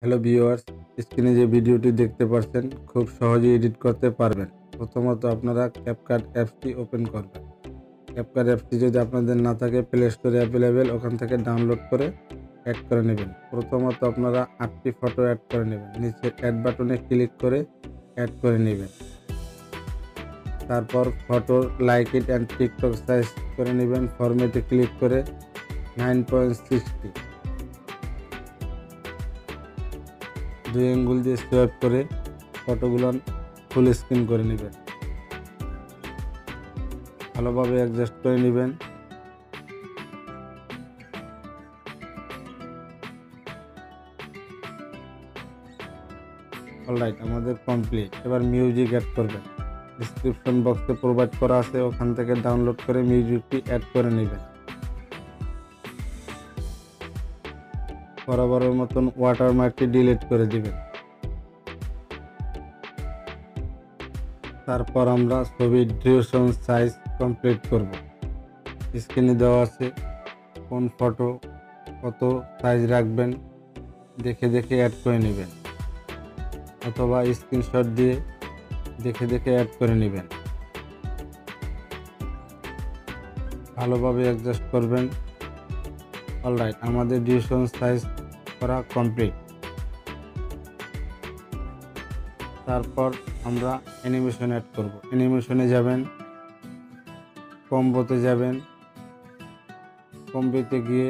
Hello viewers, স্ক্রিনে যে ভিডিওটি দেখতে পাচ্ছেন খুব সহজেই এডিট করতে পারবেন। প্রথমত আপনারা CapCut অ্যাপসটি ওপেন করবেন। CapCut অ্যাপসটি যদি আপনাদের না থাকে প্লে স্টোরে অ্যাভেলেবেল, ওখান থেকে ডাউনলোড করে অ্যাড করে নেবেন। প্রথমত আপনারা 8টি ফটো অ্যাড করে নেবেন। নিচের অ্যাড বাটনে ক্লিক করে অ্যাড করে নেবেন। তারপর photo like it and TikTok size করে নেবেন। ফরম্যাটে ক্লিক করে 9:60 2 আঙ্গুল দিয়ে সোয়াইপ করে ফটোগুলো ফুল স্ক্রিন করে নেবেন। ভালোভাবে অ্যাডজাস্ট করে নেবেন। অলরাইট, আমাদের কমপ্লিট। এবার মিউজিক অ্যাড করবেন। ডিসক্রিপশন বক্সে প্রোভাইড করা আছে, ওখান থেকে ডাউনলোড করে মিউজিকটি অ্যাড করে নেবেন। বরাবরের মতন ওয়াটারমার্কটি ডিলিট করে দিবেন। তারপর আমরা ছবির ডিউরেশন সাইজ কমপ্লিট করব। স্ক্রিনে দেওয়া আছে কোন ফটো কত সাইজ রাখবেন, দেখে দেখে অ্যাড করে নেবেন, অথবা স্ক্রিনশট দিয়ে দেখে দেখে অ্যাড করে নেবেন। ভালোভাবে অ্যাডজাস্ট করবেন। অলরাইট, আমাদের ডিউরেশন সাইজ করা কমপ্লিট। তারপর আমরা অ্যানিমেশন অ্যাড করব। অ্যানিমেশনে যাবেন, কম্বোতে যাবেন। কম্বোতে গিয়ে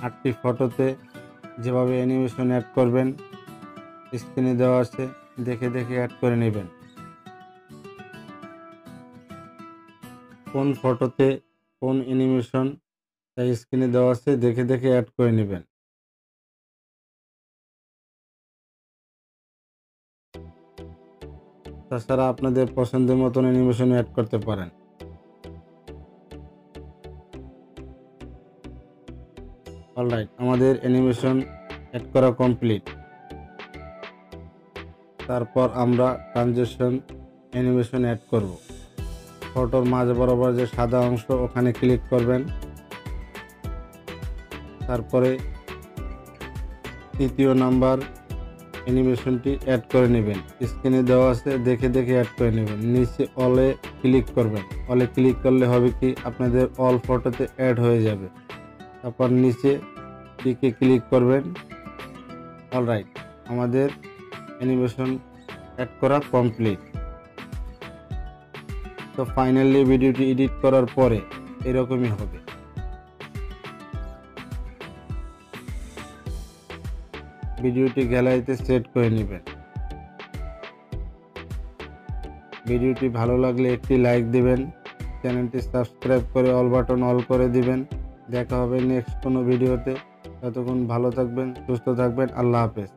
8টি ফটোতে যেভাবে অ্যানিমেশন অ্যাড করবেন স্ক্রিনে দেওয়া আছে, দেখে দেখে অ্যাড করে নেবেন। কোন ফটোতে কোন অ্যানিমেশন তাই স্ক্রিনে দেওয়া আছে, দেখে দেখে অ্যাড করে নেবেন। তাছাড়া আপনাদের পছন্দের মতন অ্যানিমেশন অ্যাড করতে পারেন। অলরাইট, আমাদের অ্যানিমেশন অ্যাড করা কমপ্লিট। তারপর আমরা ট্রানজিশন অ্যানিমেশন অ্যাড করব। ফটোর মাঝ বরাবর যে সাদা অংশ ওখানে ক্লিক করবেন। তারপরে 3য় নাম্বার অ্যানিমেশনটি অ্যাড করে নেবেন। স্ক্রিনে দেওয়া আছে, দেখে দেখে অ্যাড করে নেবেন। নিচে অলে ক্লিক করবেন। অলে ক্লিক করলে হবে কি আপনাদের অল ফটোতে অ্যাড হয়ে যাবে। তারপর নিচে টিকে ক্লিক করবেন। অলরাইট, আমাদের অ্যানিমেশন অ্যাড করা কমপ্লিট। তো ফাইনালি ভিডিওটি এডিট করার পরে এরকমই হবে। ভিডিওটি গ্যালারিতে সেট করে নেবেন। ভিডিওটি ভালো লাগলে একটি লাইক দিবেন, চ্যানেলটি সাবস্ক্রাইব করে অল বাটন অল করে দিবেন। দেখা হবে নেক্সট কোনো ভিডিওতে। ততক্ষণ ভালো থাকবেন, সুস্থ থাকবেন। আল্লাহ হাফেজ।